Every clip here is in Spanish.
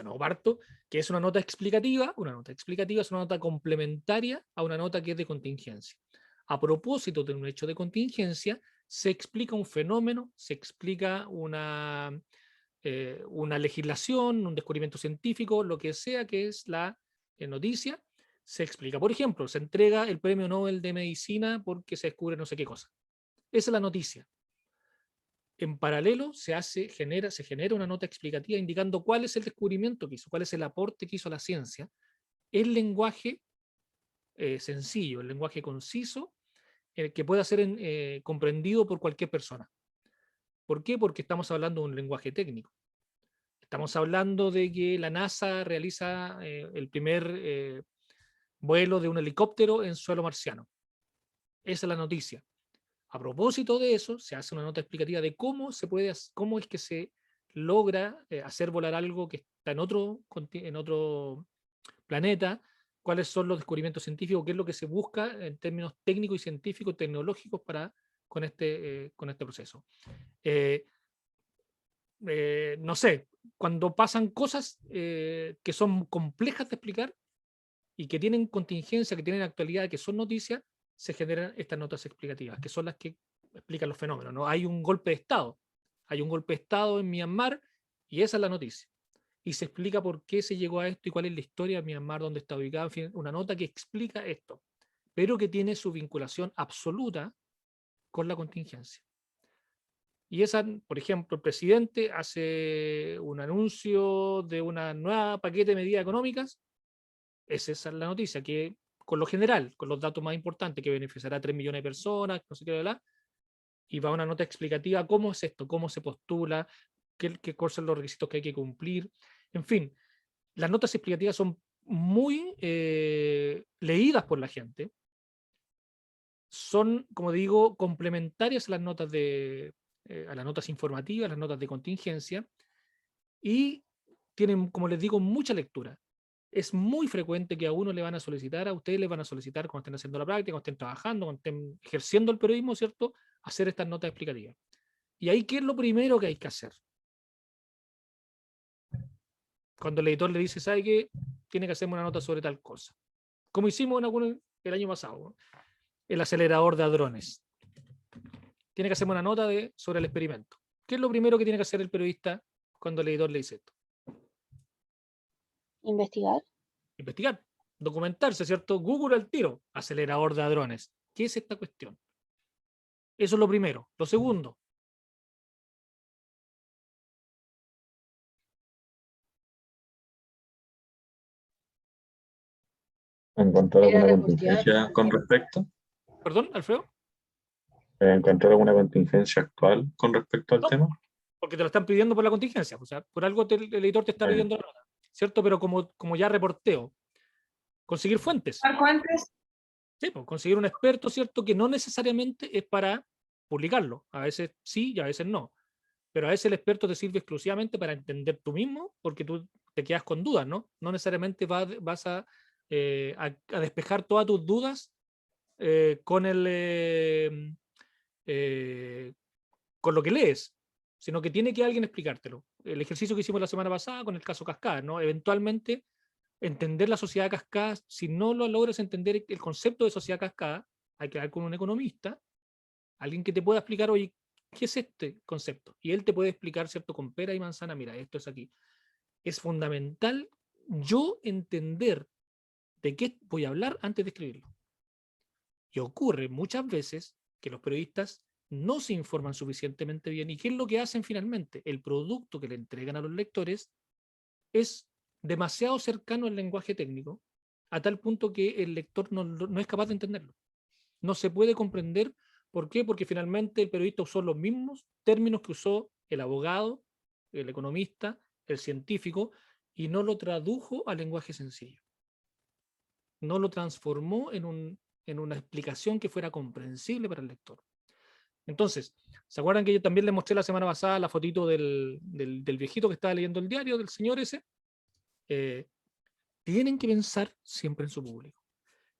no parto, que es una nota explicativa. Una nota explicativa es una nota complementaria a una nota que es de contingencia. A propósito de un hecho de contingencia, se explica un fenómeno, se explica una legislación, un descubrimiento científico, lo que sea que es la noticia, se explica. Por ejemplo, se entrega el premio Nobel de Medicina porque se descubre no sé qué cosa. Esa es la noticia. En paralelo se genera una nota explicativa indicando cuál es el descubrimiento que hizo, cuál es el aporte que hizo la ciencia, el lenguaje sencillo, el lenguaje conciso, que pueda ser comprendido por cualquier persona. ¿Por qué? Porque estamos hablando de un lenguaje técnico. Estamos hablando de que la NASA realiza el primer vuelo de un helicóptero en suelo marciano. Esa es la noticia. A propósito de eso, se hace una nota explicativa de cómo es que se logra hacer volar algo que está en otro planeta, cuáles son los descubrimientos científicos, qué es lo que se busca en términos técnicos y científicos, tecnológicos con este proceso. No sé, cuando pasan cosas que son complejas de explicar y que tienen contingencia, que tienen actualidad, que son noticias, se generan estas notas explicativas, que son las que explican los fenómenos. ¿No? Hay un golpe de Estado. Hay un golpe de Estado en Myanmar y esa es la noticia. Y se explica por qué se llegó a esto y cuál es la historia de Myanmar, dónde está ubicado, en fin, una nota que explica esto, pero que tiene su vinculación absoluta con la contingencia. Y esa, por ejemplo, el presidente hace un anuncio de una nueva paquete de medidas económicas. Esa es la noticia, que con lo general, con los datos más importantes, que beneficiará a 3 millones de personas, no sé qué, bla, y va una nota explicativa, cómo es esto, cómo se postula, cuáles son los requisitos que hay que cumplir. En fin, las notas explicativas son muy leídas por la gente, son, como digo, complementarias a a las notas informativas, a las notas de contingencia, y tienen, como les digo, mucha lectura. Es muy frecuente que a uno le van a solicitar, a ustedes les van a solicitar cuando estén haciendo la práctica, cuando estén trabajando, cuando estén ejerciendo el periodismo, ¿cierto? Hacer estas notas explicativas. Y ahí, ¿qué es lo primero que hay que hacer? Cuando el editor le dice, ¿sabe qué? Tiene que hacerme una nota sobre tal cosa. Como hicimos el año pasado, ¿no? El acelerador de hadrones. Tiene que hacerme una nota sobre el experimento. ¿Qué es lo primero que tiene que hacer el periodista cuando el editor le dice esto? Investigar. Investigar, documentarse, ¿cierto? Google al tiro, acelerador de hadrones. ¿Qué es esta cuestión? Eso es lo primero. Lo segundo, ¿Encontrar Ir a alguna reportear. contingencia con respecto? perdón, Alfredo, ¿Encontrar alguna contingencia actual con respecto al no, tema? porque te lo están pidiendo por la contingencia, o sea, por algo el editor te está Ah, ya. pidiendo la nota, ¿cierto? Pero como ya reporteo, conseguir fuentes, Marco, antes. ¿sí? Pues, conseguir un experto, ¿cierto? Que no necesariamente es para publicarlo, a veces sí y a veces no, pero a veces el experto te sirve exclusivamente para entender tú mismo, porque tú te quedas con dudas, ¿no? No necesariamente vas a despejar todas tus dudas con eh, con lo que lees, sino que tiene que alguien explicártelo. El ejercicio que hicimos la semana pasada con el caso Cascada, ¿no? Eventualmente, entender la sociedad cascada, si no lo logras entender el concepto de sociedad cascada, hay que hablar con un economista, alguien que te pueda explicar, oye, ¿qué es este concepto? Y él te puede explicar, ¿cierto? Con pera y manzana, mira, esto es aquí. Es fundamental yo entender de qué voy a hablar antes de escribirlo. Y ocurre muchas veces que los periodistas no se informan suficientemente bien. ¿Y qué es lo que hacen finalmente? El producto que le entregan a los lectores es demasiado cercano al lenguaje técnico, a tal punto que el lector no es capaz de entenderlo. No se puede comprender. ¿Por qué? Porque finalmente el periodista usó los mismos términos que usó el abogado, el economista, el científico, y no lo tradujo al lenguaje sencillo. No lo transformó en una explicación que fuera comprensible para el lector. Entonces, ¿se acuerdan que yo también les mostré la semana pasada la fotito del viejito que estaba leyendo el diario, del señor ese? Eh, Tienen que pensar siempre en su público.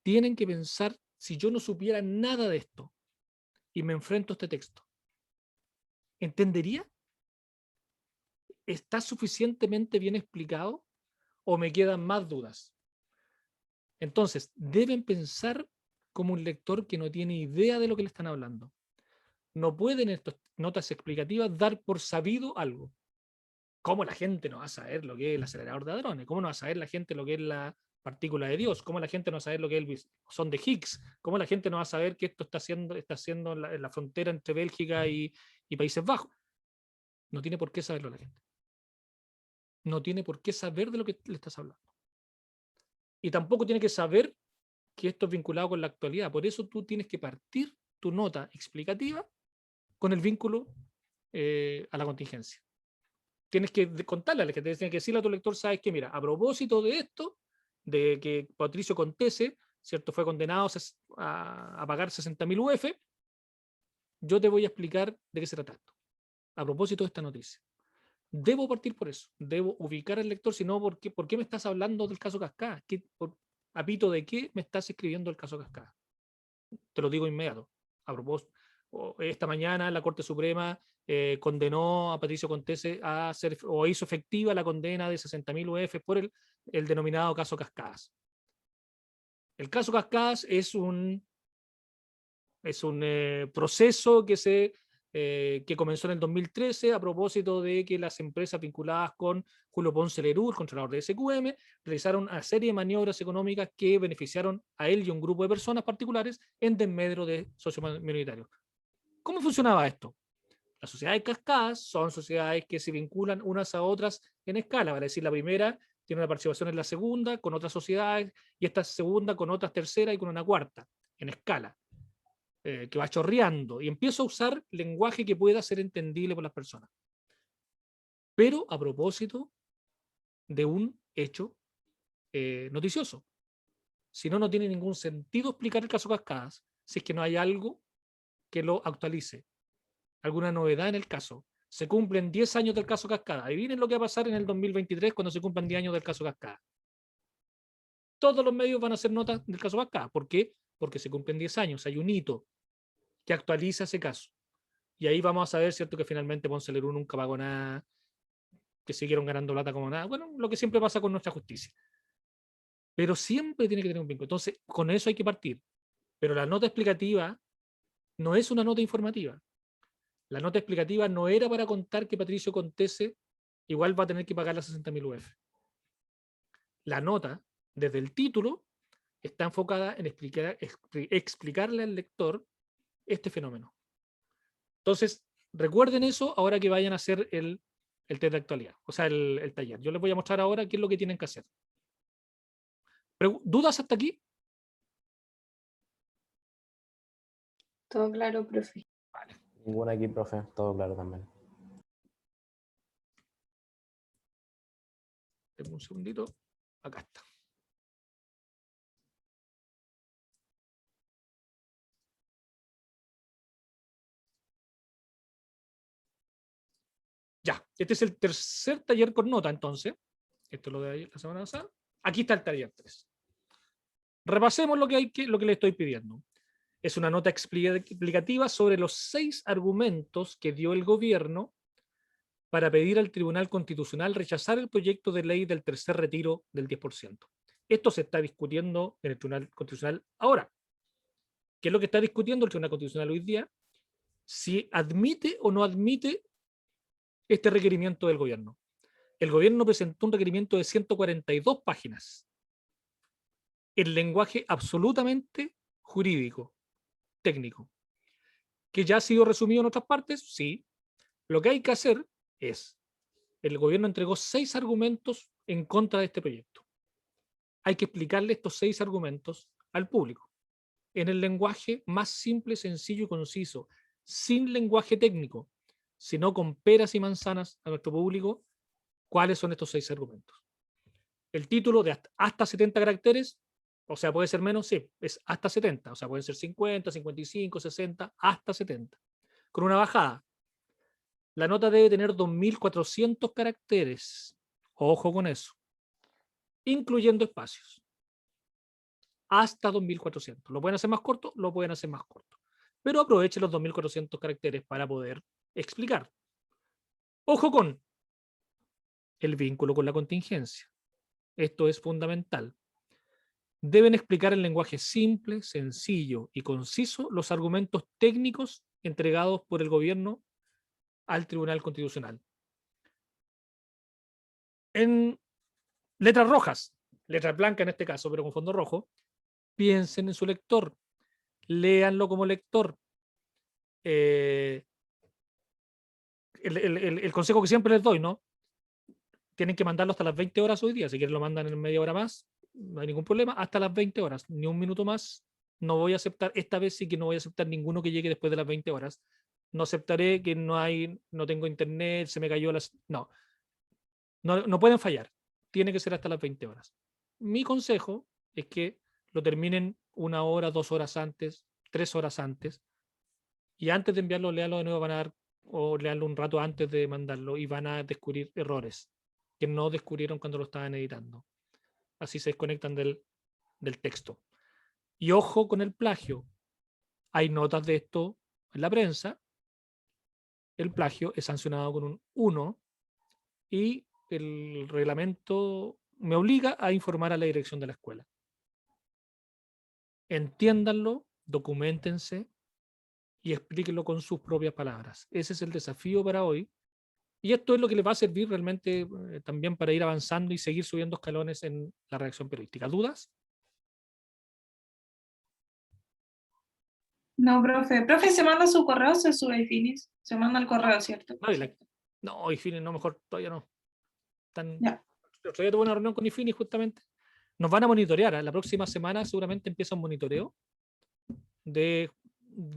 Tienen que pensar, si yo no supiera nada de esto y me enfrento a este texto, ¿entendería? ¿está suficientemente bien explicado o me quedan más dudas? Entonces, deben pensar como un lector que no tiene idea de lo que le están hablando. No pueden estas notas explicativas dar por sabido algo. ¿Cómo la gente no va a saber lo que es el acelerador de hadrones? ¿Cómo no va a saber la gente lo que es la partícula de Dios? ¿Cómo la gente no va a saber lo que es el bosón de Higgs? ¿Cómo la gente no va a saber que esto está haciendo en la frontera entre Bélgica y Países Bajos? No tiene por qué saberlo la gente. No tiene por qué saber de lo que le estás hablando. Y tampoco tiene que saber que esto es vinculado con la actualidad. Por eso tú tienes que partir tu nota explicativa con el vínculo a la contingencia. Tienes que contarle a la gente, tienes que decirle a tu lector, sabes que, mira, a propósito de esto, de que Patricio Contese, ¿cierto?, fue condenado a pagar 60.000 UF, yo te voy a explicar de qué se trata esto, a propósito de esta noticia. Debo partir por eso, debo ubicar al lector, si no, ¿por qué me estás hablando del caso Cascada? ¿A pito de qué me estás escribiendo el caso Cascada? Te lo digo inmediato. A propósito, esta mañana la Corte Suprema condenó a Patricio Contese a hacer, o hizo efectiva la condena de 60.000 UF por el denominado caso Cascadas. El caso Cascadas es un proceso que comenzó en el 2013 a propósito de que las empresas vinculadas con Julio Ponce Lerú, el controlador de SQM, realizaron una serie de maniobras económicas que beneficiaron a él y a un grupo de personas particulares en desmedro de socios minoritarios. ¿Cómo funcionaba esto? Las sociedades cascadas son sociedades que se vinculan unas a otras en escala, vale decir, la primera tiene una participación en la segunda con otras sociedades y esta segunda con otras tercera y con una cuarta, en escala. Que va chorreando y empiezo a usar lenguaje que pueda ser entendible por las personas. Pero a propósito de un hecho noticioso. Si no, no tiene ningún sentido explicar el caso Cascadas si es que no hay algo que lo actualice, alguna novedad en el caso. Se cumplen 10 años del caso Cascada. Adivinen lo que va a pasar en el 2023 cuando se cumplan 10 años del caso Cascada. Todos los medios van a hacer notas del caso Cascada. ¿Por qué? Porque se cumplen 10 años. Hay un hito que actualiza ese caso. Y ahí vamos a saber, ¿cierto?, que finalmente Ponce Lerú nunca pagó nada, que siguieron ganando plata como nada. Bueno, lo que siempre pasa con nuestra justicia. Pero siempre tiene que tener un vínculo. Entonces, con eso hay que partir. Pero la nota explicativa no es una nota informativa. La nota explicativa no era para contar que Patricio Contese igual va a tener que pagar las 60.000 UF. La nota, desde el título, está enfocada en explicarle al lector este fenómeno. Entonces, recuerden eso ahora que vayan a hacer el test de actualidad, o sea, el taller. Yo les voy a mostrar ahora qué es lo que tienen que hacer. ¿Dudas hasta aquí? Todo claro, profe. Vale. Ninguna aquí, profe, todo claro también. Denme un segundito. Acá está. Ya, este es el tercer taller con nota, entonces. Esto es lo de ayer, la semana pasada. Aquí está el taller 3. Repasemos lo que le estoy pidiendo. Es una nota explicativa sobre los 6 argumentos que dio el gobierno para pedir al Tribunal Constitucional rechazar el proyecto de ley del tercer retiro del 10%. Esto se está discutiendo en el Tribunal Constitucional ahora. ¿Qué es lo que está discutiendo el Tribunal Constitucional hoy día? Si admite o no admite este requerimiento del gobierno. El gobierno presentó un requerimiento de 142 páginas en lenguaje absolutamente jurídico, técnico, que ya ha sido resumido en otras partes, sí. Lo que hay que hacer es, el gobierno entregó 6 argumentos en contra de este proyecto. Hay que explicarle estos 6 argumentos al público, en el lenguaje más simple, sencillo y conciso, sin lenguaje técnico, sino con peras y manzanas a nuestro público, cuáles son estos 6 argumentos. El título de hasta 70 caracteres, o sea, puede ser menos, sí, es hasta 70, o sea, pueden ser 50, 55, 60, hasta 70. Con una bajada. La nota debe tener 2.400 caracteres. Ojo con eso. Incluyendo espacios. Hasta 2.400. ¿Lo pueden hacer más corto? Lo pueden hacer más corto. Pero aprovechen los 2.400 caracteres para poder explicar. Ojo con, el vínculo con la contingencia. Esto es fundamental. Deben explicar en lenguaje simple, sencillo y conciso los argumentos técnicos entregados por el gobierno al Tribunal Constitucional. En letras rojas, letras blancas en este caso, pero con fondo rojo, piensen en su lector, léanlo como lector. El consejo que siempre les doy, ¿no? Tienen que mandarlo hasta las 20 horas hoy día. Si quieren lo mandan en media hora más, no hay ningún problema. Hasta las 20 horas, ni un minuto más. No voy a aceptar, esta vez sí que no voy a aceptar ninguno que llegue después de las 20 horas. No aceptaré que no tengo internet, se me cayó las... No, no pueden fallar. Tiene que ser hasta las 20 horas. Mi consejo es que lo terminen 1 hora, 2 horas antes, 3 horas antes. Y antes de enviarlo, léalo de nuevo, van a dar, o leanlo un rato antes de mandarlo y van a descubrir errores que no descubrieron cuando lo estaban editando. Así se desconectan del texto. Y ojo con el plagio. Hay notas de esto en la prensa. El plagio es sancionado con un 1 y el reglamento me obliga a informar a la dirección de la escuela. Entiéndanlo, documentense y explíquenlo con sus propias palabras. Ese es el desafío para hoy. Y esto es lo que les va a servir realmente también para ir avanzando y seguir subiendo escalones en la redacción periodística. ¿Dudas? No, profe. Profe, ¿se manda su correo o se sube Finis? Se manda el correo, ¿cierto? No, IFINI no, mejor todavía no. Ya. El otro día tuve una reunión con IFINI justamente. Nos van a monitorear. La próxima semana seguramente empieza un monitoreo de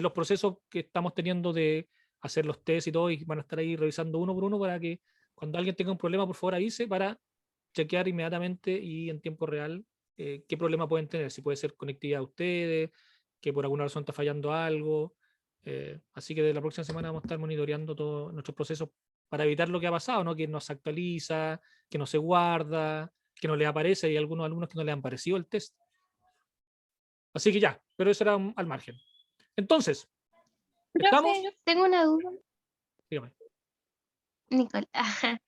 los procesos que estamos teniendo de hacer los test y todo, y van a estar ahí revisando uno por uno para que cuando alguien tenga un problema, por favor avise para chequear inmediatamente y en tiempo real qué problema pueden tener, si puede ser conectividad a ustedes, que por alguna razón está fallando algo. Así que de la próxima semana vamos a estar monitoreando todos nuestros procesos para evitar lo que ha pasado, ¿no? Que no se actualiza, que no se guarda, que no le aparece, y algunos alumnos que no le han parecido el test. Así que ya, pero eso era al margen. Entonces, ¿estamos? Profe, tengo una duda, Dígame. Nicole. Ajá.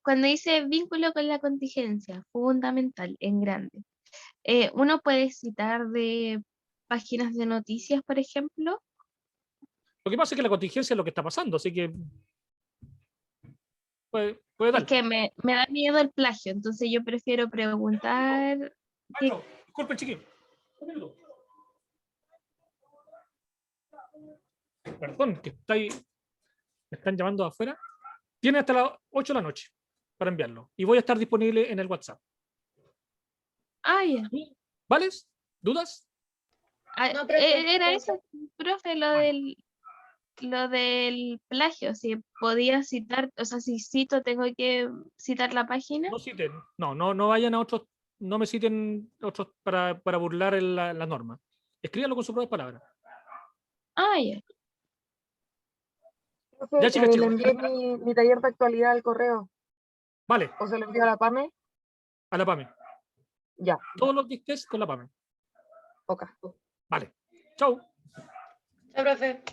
Cuando dice vínculo con la contingencia, fundamental, en grande, ¿uno puede citar de páginas de noticias, por ejemplo? Lo que pasa es que la contingencia es lo que está pasando, así que puede Es dar. que me da miedo el plagio, entonces yo prefiero preguntar. Maestro, disculpen, chiquillo. Un minuto. Perdón, que está ahí. Me están llamando de afuera. Tiene hasta las 8 de la noche para enviarlo. Y voy a estar disponible en el WhatsApp. Ah, ya. ¿Vales? ¿Dudas? Ah, No, profe, era eso, profe, lo del plagio, si podía citar, o sea, si cito, tengo que citar la página. No citen. No vayan a otros. No me citen otros para burlar la norma. Escríbanlo con sus propias palabras. Ah, ya. Profe, Ya, chicas, le chicos. envié mi taller de actualidad al correo. Vale, ¿O se lo envío a la PAME? a la PAME. Ya, Todos los disques con la PAME. ok. Vale. Chau. Chao, profe.